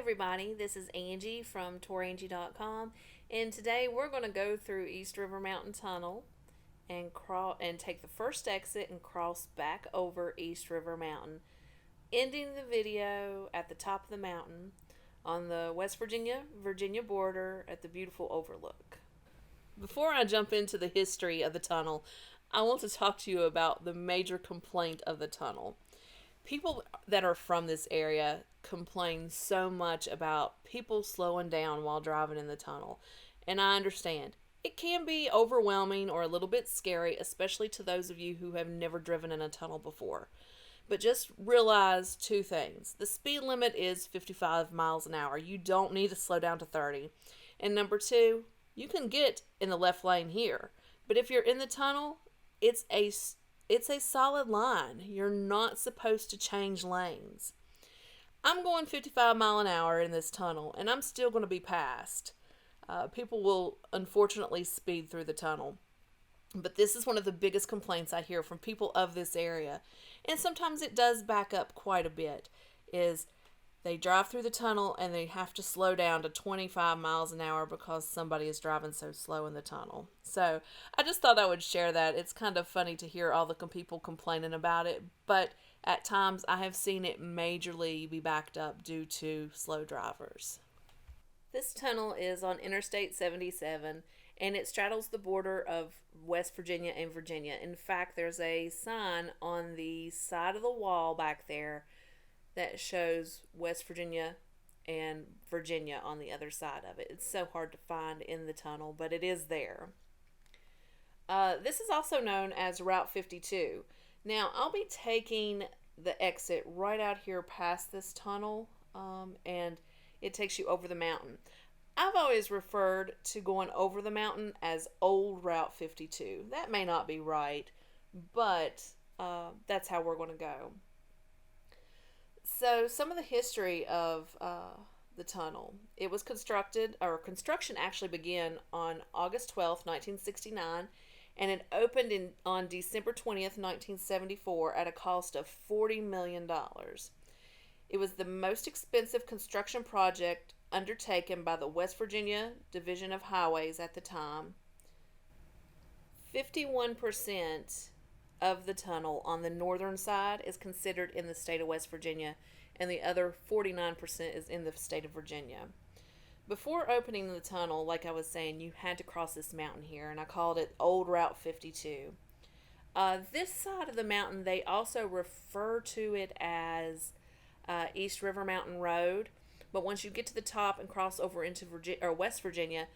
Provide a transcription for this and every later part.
everybody, this is Angie from Tourangie.com, and today we're going to go through East River Mountain Tunnel and take the first exit and cross back over East River Mountain, ending the video at the top of the mountain on the West Virginia border at the beautiful overlook. Before I jump into the history of the tunnel, I want to talk to you about the major complaint of the tunnel. People that are from this area complain so much about people slowing down while driving in the tunnel. And I understand. It can be overwhelming or a little bit scary, especially to those of you who have never driven in a tunnel before. But just realize two things. The speed limit is 55 miles an hour. You don't need to slow down to 30. And number two, you can get in the left lane here. But if you're in the tunnel, it's a solid line. You're not supposed to change lanes. I'm going 55 mile an hour in this tunnel, and I'm still going to be passed. People will unfortunately speed through the tunnel. But this is one of the biggest complaints I hear from people of this area. And sometimes it does back up quite a bit, is they drive through the tunnel and they have to slow down to 25 miles an hour because somebody is driving so slow in the tunnel. So I just thought I would share that. It's kind of funny to hear all the people complaining about it, but at times I have seen it majorly be backed up due to slow drivers. This tunnel is on Interstate 77 and it straddles the border of West Virginia and Virginia. In fact, there's a sign on the side of the wall back there that shows West Virginia and Virginia on the other side of it. It's so hard to find in the tunnel, but it is there. This is also known as Route 52. Now, I'll be taking the exit right out here past this tunnel, and it takes you over the mountain. I've always referred to going over the mountain as Old Route 52. That may not be right, but that's how we're going to go. So some of the history of the tunnel. It was construction actually began on August 12th, 1969, and it opened on December 20th, 1974 at a cost of $40 million. It was the most expensive construction project undertaken by the West Virginia Division of Highways at the time. 51% of the tunnel on the northern side is considered in the state of West Virginia, and the other 49% is in the state of Virginia. Before opening the tunnel, like I was saying, you had to cross this mountain here, and I called it Old Route 52. This side of the mountain, they also refer to it as East River Mountain Road, but once you get to the top and cross over into West Virginia,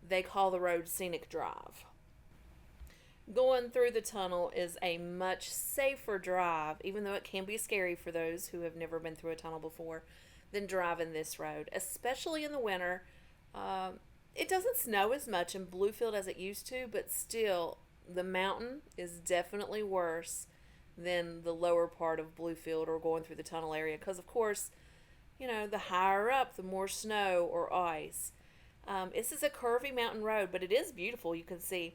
they call the road Scenic Drive. Going through the tunnel is a much safer drive, even though it can be scary for those who have never been through a tunnel before, than driving this road, especially in the winter. It doesn't snow as much in Bluefield as it used to, but still, the mountain is definitely worse than the lower part of Bluefield or going through the tunnel area, because of course, the higher up, the more snow or ice. This is a curvy mountain road, but it is beautiful. You can see.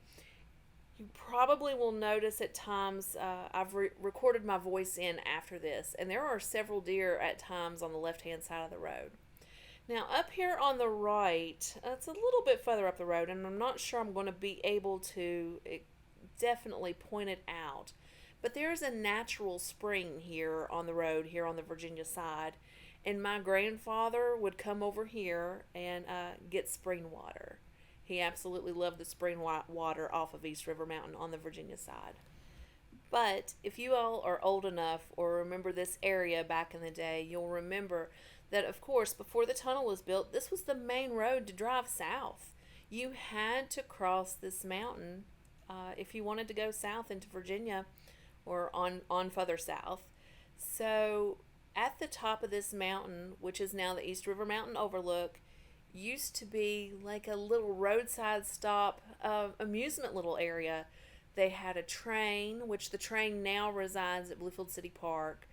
You probably will notice at times I've recorded my voice in after this, and there are several deer at times on the left-hand side of the road. Now, up here on the right, it's a little bit further up the road, and I'm not sure I'm going to be able to definitely point it out, but there's a natural spring here on the road, here on the Virginia side, and my grandfather would come over here and get spring water. He absolutely loved the spring water off of East River Mountain on the Virginia side. But if you all are old enough or remember this area back in the day, you'll remember that, of course, before the tunnel was built, this was the main road to drive south. You had to cross this mountain if you wanted to go south into Virginia or on further south. So at the top of this mountain, which is now the East River Mountain Overlook, used to be like a little roadside stop amusement little area. They had a train, which the train now resides at Bluefield City Park,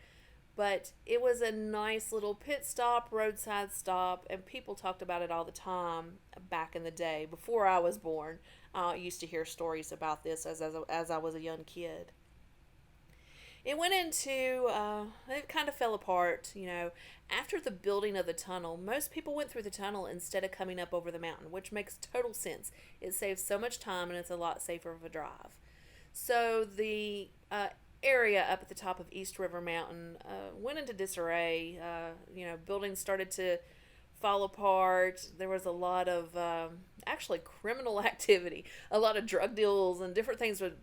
but it was a nice little pit stop, roadside stop, and people talked about it all the time back in the day. Before I was born, I used to hear stories about this as I was a young kid. It went into, it kind of fell apart, after the building of the tunnel. Most people went through the tunnel instead of coming up over the mountain, which makes total sense. It saves so much time and it's a lot safer of a drive. So the area up at the top of East River Mountain went into disarray. Buildings started to fall apart. There was a lot of actually criminal activity, a lot of drug deals and different things with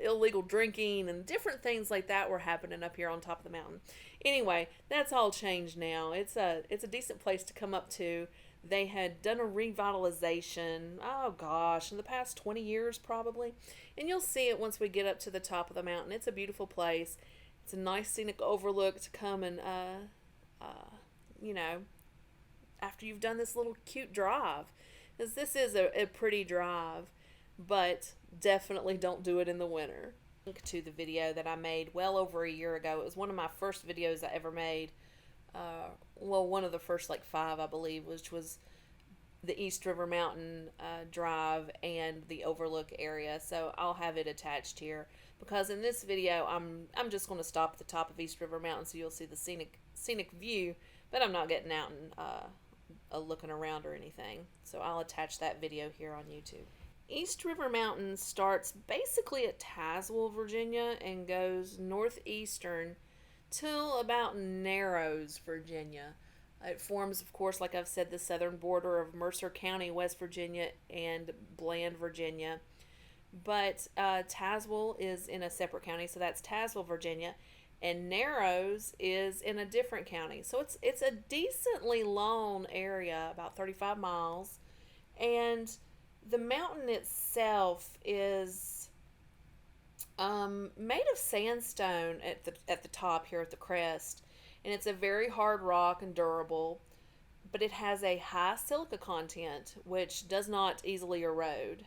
illegal drinking and different things like that were happening up here on top of the mountain. Anyway, that's all changed now. It's a decent place to come up to. They had done a revitalization, oh gosh, in the past 20 years probably. And you'll see it once we get up to the top of the mountain. It's a beautiful place. It's a nice scenic overlook to come and, you know, after you've done this little cute drive. Because this is a pretty drive, but definitely don't do it in the winter. Link to the video that I made well over a year ago. It was one of my first videos I ever made. One of the first like 5, I believe, which was the East River Mountain drive and the overlook area. So I'll have it attached here because in this video I'm just going to stop at the top of East River Mountain so you'll see the scenic view, but I'm not getting out and looking around or anything. So I'll attach that video here on YouTube. East River Mountain starts basically at Tazewell, Virginia, and goes northeastern till about Narrows, Virginia. It forms, of course, like I've said, the southern border of Mercer County, West Virginia, and Bland, Virginia. But Tazewell is in a separate county, so that's Tazewell, Virginia, and Narrows is in a different county. So it's a decently long area, about 35 miles, and the mountain itself is made of sandstone at the top here at the crest, and it's a very hard rock and durable, but it has a high silica content which does not easily erode.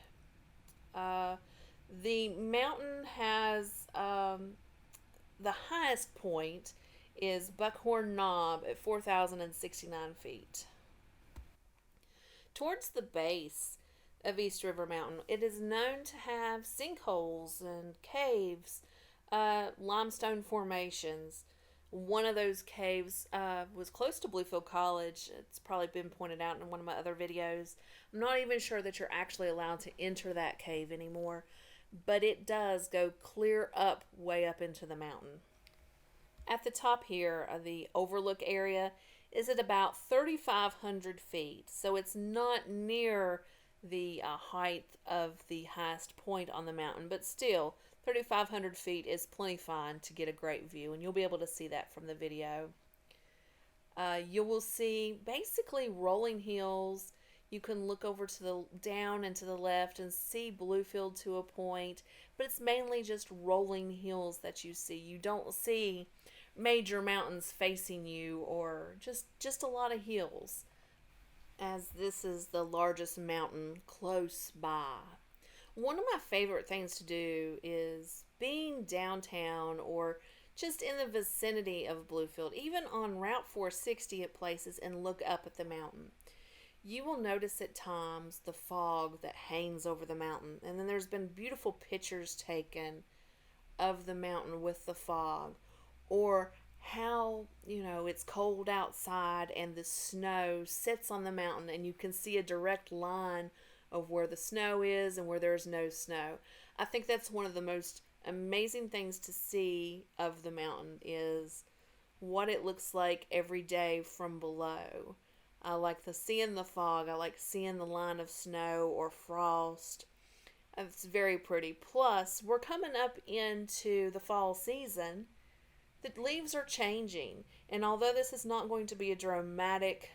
The mountain has the highest point is Buckhorn Knob at 4,069 feet. Towards the base of East River Mountain, it is known to have sinkholes and caves, limestone formations. One of those caves was close to Bluefield College. It's probably been pointed out in one of my other videos. I'm not even sure that you're actually allowed to enter that cave anymore, but it does go clear up, way up into the mountain. At the top here, the overlook area is at about 3,500 feet, so it's not near the height of the highest point on the mountain, but still 3,500 feet is plenty fine to get a great view, and you'll be able to see that from the video. You will see basically rolling hills. You can look over to the down and to the left and see Bluefield to a point, but it's mainly just rolling hills that you see. You don't see major mountains facing you or just a lot of hills, as this is the largest mountain close by. One of my favorite things to do is being downtown or just in the vicinity of Bluefield, even on Route 460 at places, and look up at the mountain. You will notice at times the fog that hangs over the mountain, and then there's been beautiful pictures taken of the mountain with the fog, or how, it's cold outside and the snow sits on the mountain and you can see a direct line of where the snow is and where there's no snow. I think that's one of the most amazing things to see of the mountain is what it looks like every day from below. I like seeing the fog. I like seeing the line of snow or frost. It's very pretty. Plus, we're coming up into the fall season. The leaves are changing, and although this is not going to be a dramatic,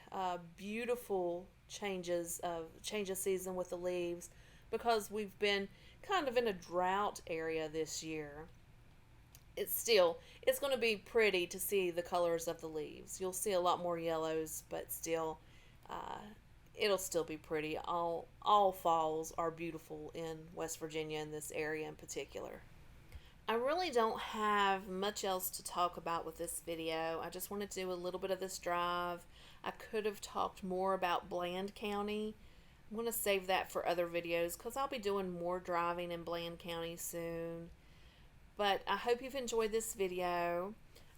beautiful change of season with the leaves, because we've been kind of in a drought area this year, it's going to be pretty to see the colors of the leaves. You'll see a lot more yellows, but still, it'll still be pretty. All falls are beautiful in West Virginia, in this area in particular. I really don't have much else to talk about with this video. I just wanted to do a little bit of this drive. I could have talked more about Bland County. I'm going to save that for other videos because I'll be doing more driving in Bland County soon. But I hope you've enjoyed this video.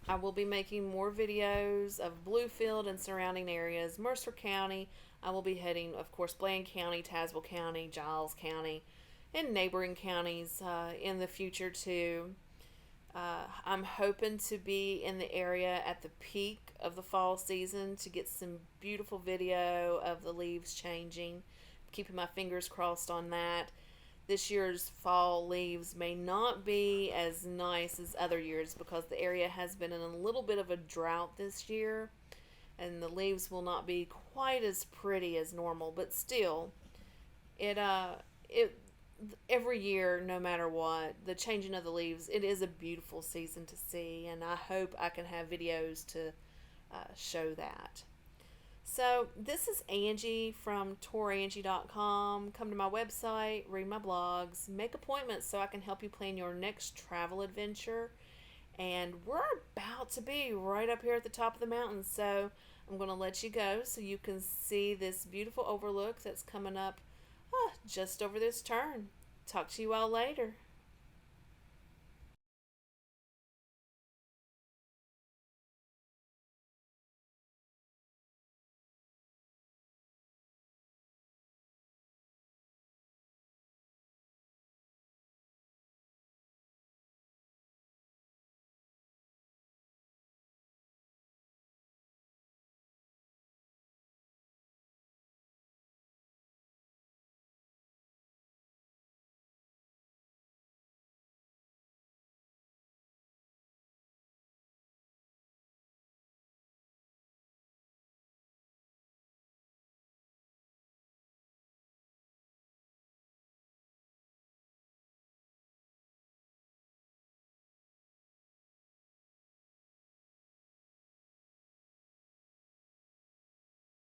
I will be making more videos of Bluefield and surrounding areas, Mercer County. I will be heading, of course, Bland County, Tazewell County, Giles County, and neighboring counties in the future too. I'm hoping to be in the area at the peak of the fall season to get some beautiful video of the leaves changing. Keeping my fingers crossed on that. This year's fall leaves may not be as nice as other years because the area has been in a little bit of a drought this year, and the leaves will not be quite as pretty as normal, but still it every year, no matter what, the changing of the leaves, it is a beautiful season to see, and I hope I can have videos to show that. So this is Angie from Tourangie.com. Come to my website, read my blogs, make appointments so I can help you plan your next travel adventure. And we're about to be right up here at the top of the mountain, so I'm going to let you go so you can see this beautiful overlook that's coming up just over this turn. Talk to you all later.